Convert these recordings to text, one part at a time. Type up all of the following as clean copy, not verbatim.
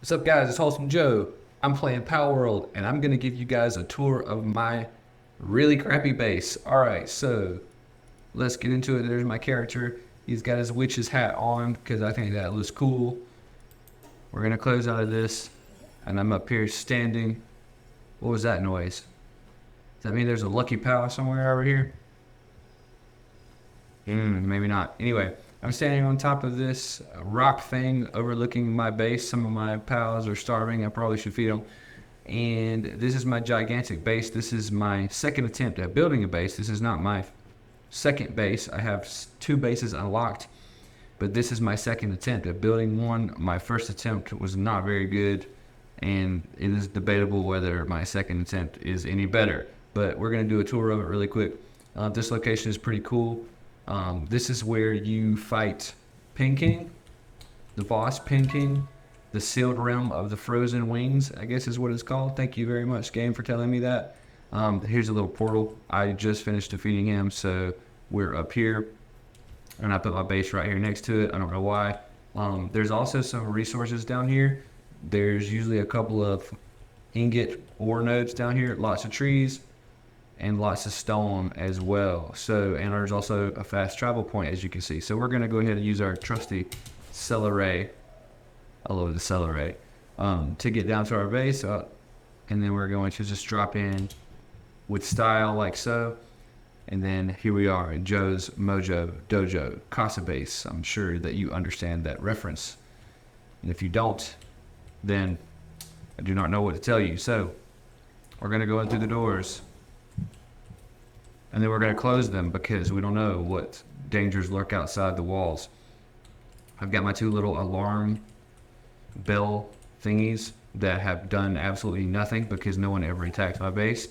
What's up, guys? It's Wholesome Joe. I'm playing Palworld, and I'm gonna give you guys a tour of my really crappy base. All right, so let's get into it. There's my character. He's got his witch's hat on because I think that looks cool. We're gonna close out of this, and I'm up here standing. What was that noise? Does that mean there's a lucky pal somewhere over here? Maybe not. Anyway, I'm standing on top of this rock thing overlooking my base. Some of my pals are starving. I probably should feed them. And this is my gigantic base. This is my second attempt at building a base. This is not my second base. I have two bases unlocked, but this is my second attempt at building one. My first attempt was not very good, and it is debatable whether my second attempt is any better. But we're going to do a tour of it really quick. This location is pretty cool. This is where you fight Pin King, the boss Pin King, the sealed realm of the frozen wings, I guess is what it's called. Thank you very much, game, for telling me that. Here's a little portal. I just finished defeating him, so we're up here, and I put my base right here next to it. I don't know why. There's also some resources down here. There's usually a couple of ingot ore nodes down here, lots of trees, and lots of stone as well. So, and there's also a fast travel point, as you can see. So we're gonna go ahead and use our trusty celery, I love the celery, to get down to our base. And then we're going to just drop in with style like so. And then here we are in Joe's Mojo Dojo, Casa Base. I'm sure that you understand that reference. And if you don't, then I do not know what to tell you. So we're gonna go in through the doors, and then we're going to close them because we don't know what dangers lurk outside the walls. I've got my two little alarm bell thingies that have done absolutely nothing because no one ever attacked my base.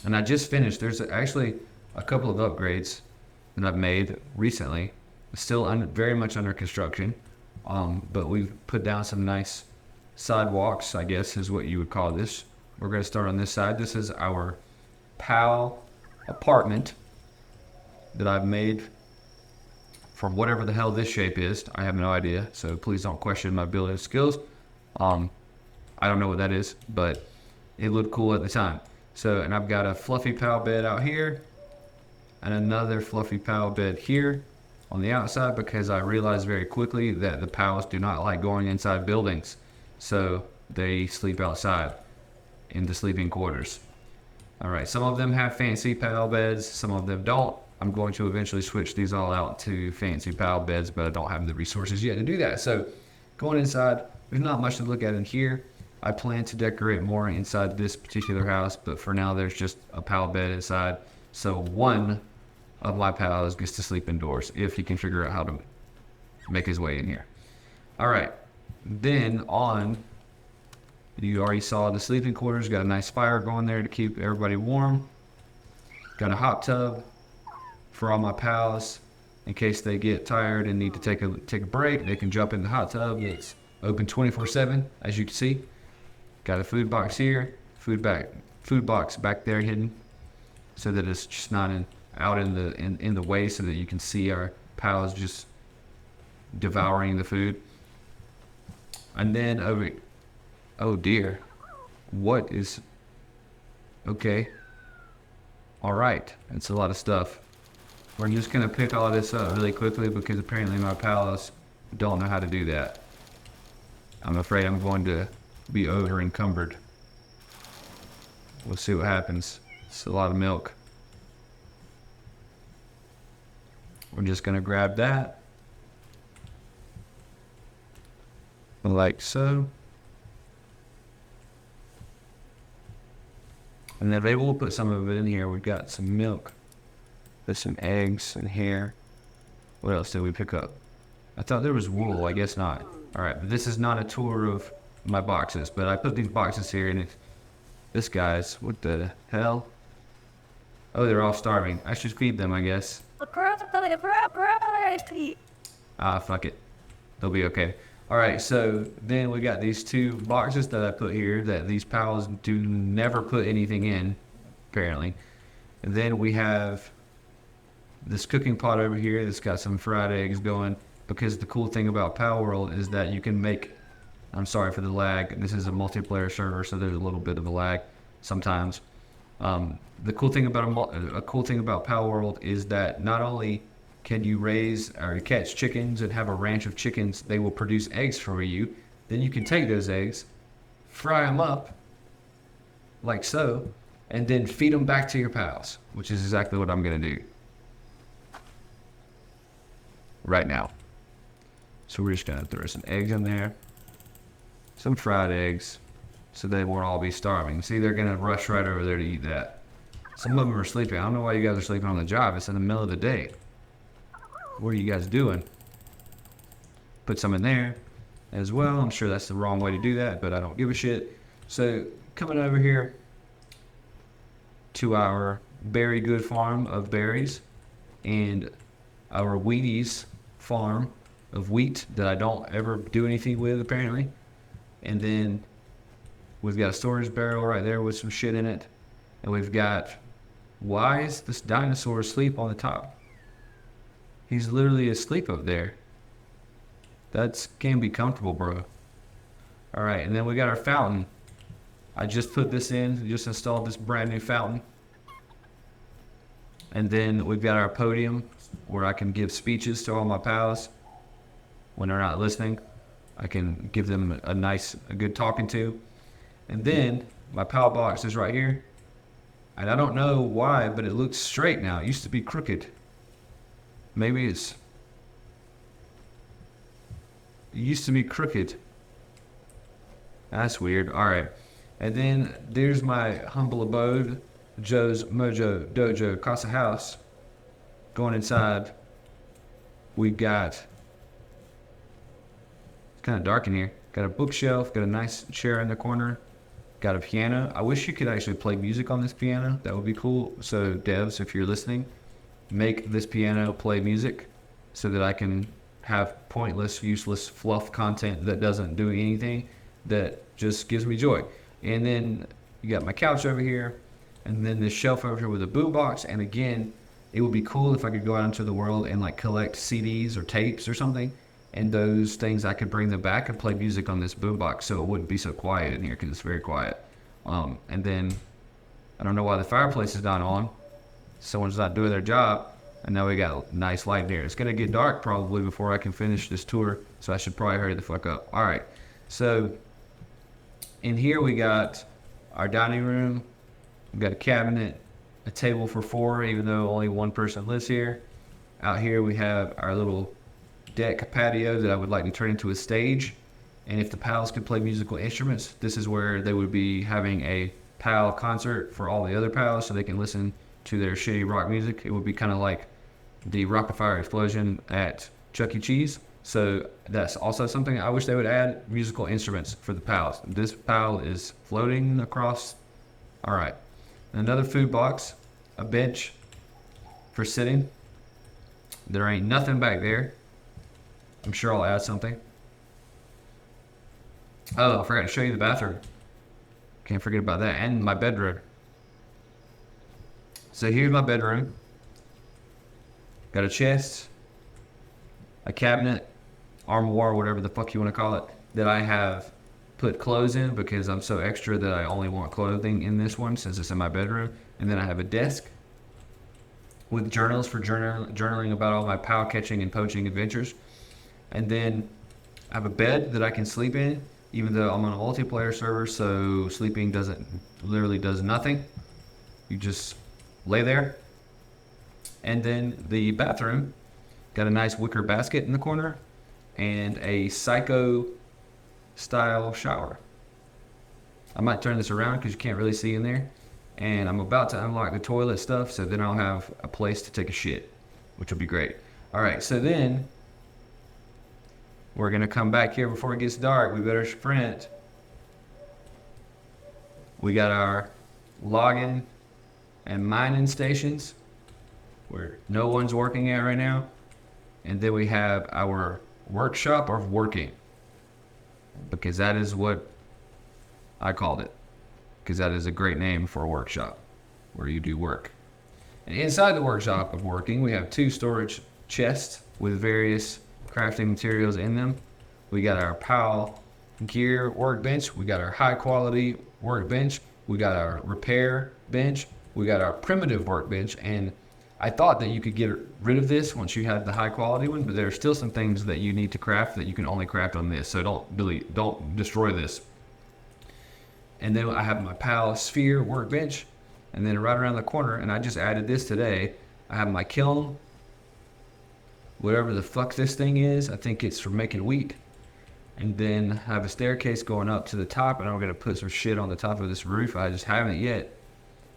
And I just finished. There's actually a couple of upgrades that I've made recently, still very much under construction. But we've put down some nice sidewalks, I guess is what you would call this. We're going to start on this side. This is our PAL apartment that I've made from whatever the hell this shape is. I have no idea, so please don't question my building skills. I don't know what that is, but it looked cool at the time. So, and I've got a fluffy PAL bed out here and another fluffy PAL bed here on the outside because I realized very quickly that the PALs do not like going inside buildings, so they sleep outside in the sleeping quarters. All right, some of them have fancy PAL beds, some of them don't. I'm going to eventually switch these all out to fancy PAL beds, but I don't have the resources yet to do that. So going inside, there's not much to look at in here. I plan to decorate more inside this particular house, but for now there's just a PAL bed inside. So one of my pals gets to sleep indoors if he can figure out how to make his way in here. All right, then on, you already saw the sleeping quarters. Got a nice fire going there to keep everybody warm. Got a hot tub for all my pals in case they get tired and need to take a break. They can jump in the hot tub. It's open 24/7, as you can see. Got a food box here, food box back there hidden, so that it's just not out in the way, so that you can see our pals just devouring the food. And then over. Oh dear. What is... Okay. Alright. That's a lot of stuff. We're just going to pick all this up really quickly because apparently my pals don't know how to do that. I'm afraid I'm going to be over encumbered. We'll see what happens. It's a lot of milk. We're just going to grab that. Like so. And then maybe we'll put some of it in here. We've got some milk. There's some eggs in here. What else did we pick up? I thought there was wool. I guess not. All right, but this is not a tour of my boxes. But I put these boxes here, and this guy's... What the hell? Oh, they're all starving. I should feed them, I guess. Ah, fuck it. They'll be okay. All right, so then we got these two boxes that I put here that these pals do never put anything in, apparently. And then we have this cooking pot over here that's got some fried eggs going, because the cool thing about Palworld is that you can make I'm sorry for the lag. This is a multiplayer server, so there's a little bit of a lag sometimes. The cool thing about a cool thing about Palworld is that not only can you raise or catch chickens and have a ranch of chickens, they will produce eggs for you. Then you can take those eggs, fry them up, like so, and then feed them back to your pals, which is exactly what I'm gonna do right now. So we're just gonna throw some eggs in there, some fried eggs, so they won't all be starving. See, they're gonna rush right over there to eat that. Some of them are sleeping. I don't know why you guys are sleeping on the job. It's in the middle of the day. What are you guys doing? Put some in there as well. I'm sure that's the wrong way to do that, but I don't give a shit. So coming over here to our berry good farm of berries and our Wheaties farm of wheat that I don't ever do anything with apparently. And then we've got a storage barrel right there with some shit in it. And we've got, why is this dinosaur asleep on the top? He's literally asleep up there. That can't be comfortable, bro. All right, and then we got our fountain. I just put this in, just installed this brand new fountain. And then we've got our podium where I can give speeches to all my pals when they're not listening. I can give them a good talking to. And then my pal box is right here. And I don't know why, but it looks straight now. It used to be crooked. Maybe it used to be crooked. That's weird. All right. And then there's my humble abode, Joe's Mojo Dojo Casa House. Going inside, we got, it's kind of dark in here. Got a bookshelf, got a nice chair in the corner, got a piano. I wish you could actually play music on this piano. That would be cool. So devs, if you're listening, make this piano play music so that I can have pointless, useless fluff content that doesn't do anything, that just gives me joy. And then you got my couch over here, and then this shelf over here with a boombox. And again, it would be cool if I could go out into the world and like collect CDs or tapes or something, and those things I could bring them back and play music on this boombox so it wouldn't be so quiet in here, because it's very quiet. And then I don't know why the fireplace is not on. Someone's not doing their job. And now we got a nice light in here. It's gonna get dark probably before I can finish this tour, so I should probably hurry the fuck up. All right, so in here we got our dining room. We've got a cabinet, a table for 4, even though only one person lives here. Out here we have our little deck patio that I would like to turn into a stage. And if the pals could play musical instruments, this is where they would be having a pal concert for all the other pals so they can listen to their shitty rock music. It would be kind of like the Rock-afire Explosion at Chuck E. Cheese. So that's also something I wish they would add, musical instruments for the pals. This pal is floating across. All right. Another food box, a bench for sitting. There ain't nothing back there. I'm sure I'll add something. Oh, I forgot to show you the bathroom. Can't forget about that. And my bedroom. So here's my bedroom. Got a chest, a cabinet, armoire, whatever the fuck you want to call it, that I have put clothes in because I'm so extra that I only want clothing in this one since it's in my bedroom. And then I have a desk with journals for journaling about all my pal catching and poaching adventures. And then I have a bed that I can sleep in, even though I'm on a multiplayer server, so sleeping literally does nothing. You just lay there. And then the bathroom, got a nice wicker basket in the corner and a psycho style shower. I might turn this around because you can't really see in there. And I'm about to unlock the toilet stuff, so then I'll have a place to take a shit, which will be great. All right, so then we're gonna come back here before it gets dark. We better sprint. We got our logging and mining stations where no one's working at right now. And then we have our workshop of working, because that is what I called it, because that is a great name for a workshop where you do work. And inside the workshop of working, we have 2 storage chests with various crafting materials in them. We got our PAL gear workbench. We got our high quality workbench. We got our repair bench. We got our primitive workbench. And I thought that you could get rid of this once you had the high quality one, but there are still some things that you need to craft that you can only craft on this. So don't destroy this. And then I have my PAL sphere workbench. And then right around the corner, and I just added this today, I have my kiln, whatever the fuck this thing is. I think it's for making wheat. And then I have a staircase going up to the top, and I'm gonna put some shit on the top of this roof. I just haven't yet.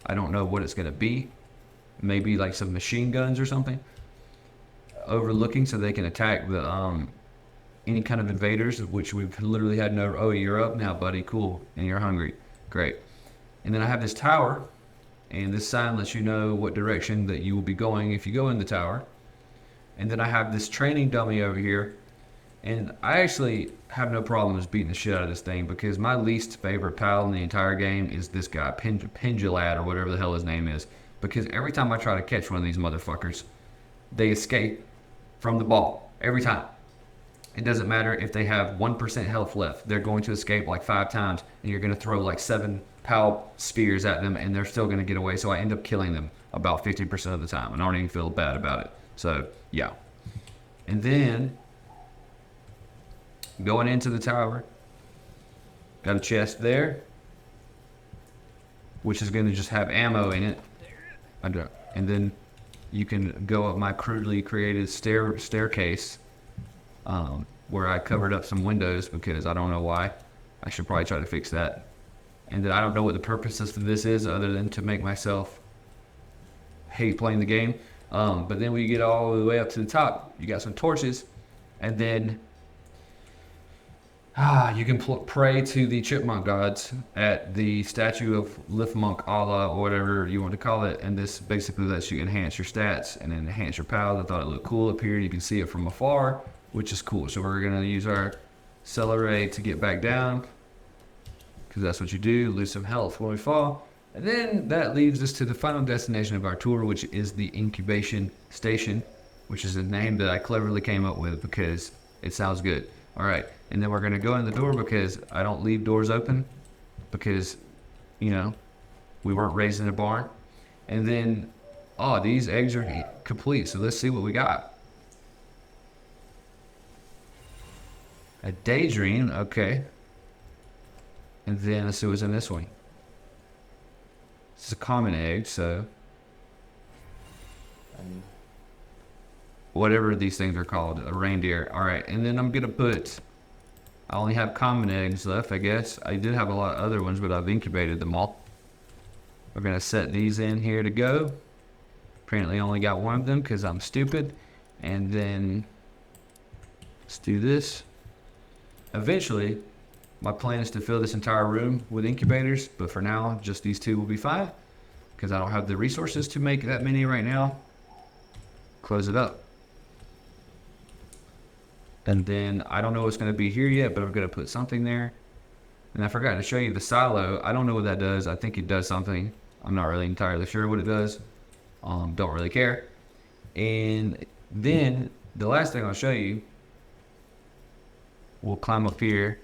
I don't know what it's gonna be. Maybe like some machine guns or something overlooking, so they can attack the any kind of invaders, which we've literally had no. Oh, you're up now, buddy. Cool. And you're hungry. Great. And then I have this tower, and this sign lets you know what direction that you will be going if you go in the tower. And then I have this training dummy over here, and I actually have no problems beating the shit out of this thing, because my least favorite pal in the entire game is this guy, Pendulad, or whatever the hell his name is. Because every time I try to catch one of these motherfuckers, they escape from the ball. Every time. It doesn't matter if they have 1% health left. They're going to escape like 5 times, and you're going to throw like 7 PAL spears at them, and they're still going to get away. So I end up killing them about 50% of the time, and I don't even feel bad about it. So, yeah. And then, going into the tower, got a chest there, which is going to just have ammo in it. And then you can go up my crudely created staircase, where I covered up some windows because I don't know why. I should probably try to fix that. And then I don't know what the purpose of this is other than to make myself hate playing the game. But then when you get all the way up to the top, you got some torches, and then you can pray to the chipmunk gods at the statue of Lifmunk Allah, or whatever you want to call it. And this basically lets you enhance your stats and enhance your pals. I thought it looked cool up here. You can see it from afar, which is cool. So we're going to use our celery to get back down, because that's what you do, lose some health when we fall. And then that leads us to the final destination of our tour, which is the incubation station, which is a name that I cleverly came up with because it sounds good. All right, and then we're gonna go in the door because I don't leave doors open because, you know, we weren't raised in a barn. And then, these eggs are complete. So let's see what we got. A daydream, okay. And then let's see what's in this one. It's a common egg, so whatever these things are called, a reindeer. All right, and then I'm gonna put, I only have common eggs left, I guess. I did have a lot of other ones, but I've incubated them all. We're gonna set these in here to go. Apparently only got one of them because I'm stupid. And then let's do this. Eventually, my plan is to fill this entire room with incubators, but for now, just these 2 will be fine because I don't have the resources to make that many right now. Close it up. And then I don't know what's going to be here yet, but I'm going to put something there. And I forgot to show you the silo. I don't know what that does. I think it does something. I'm not really entirely sure what it does. Don't really care. And then the last thing I'll show you, we'll climb up here.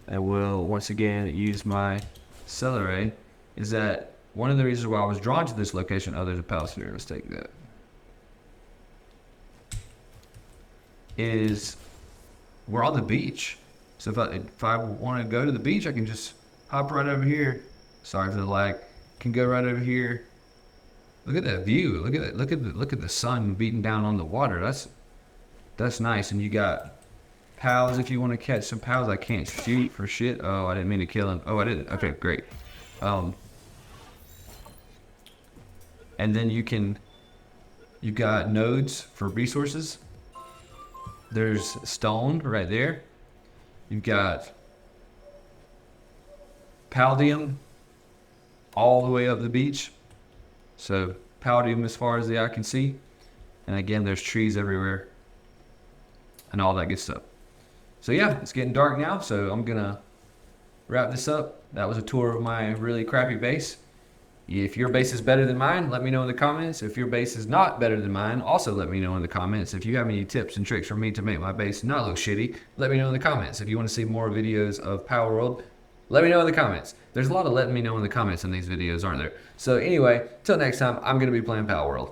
And we'll once again use my celery. Is that one of the reasons why I was drawn to this location other than Palworld? Let's take that. Is we're on the beach. So if I want to go to the beach, I can just hop right over here. Sorry for the lag. Can go right over here. Look at that view. Look at that. Look at the sun beating down on the water. That's nice. And you got pals if you want to catch some pals. I can't shoot for shit. Oh, I didn't mean to kill him. Oh, I did. Okay, great. And then you got nodes for resources. There's stone right there. You've got palladium all the way up the beach. So palladium as far as the eye can see. And again, there's trees everywhere and all that good stuff. So yeah, it's getting dark now, so I'm gonna wrap this up. That was a tour of my really crappy base. If your base is better than mine, let me know in the comments. If your base is not better than mine, also let me know in the comments. If you have any tips and tricks for me to make my base not look shitty, let me know in the comments. If you want to see more videos of Palworld, let me know in the comments. There's a lot of letting me know in the comments in these videos, aren't there? So anyway, till next time, I'm going to be playing Palworld.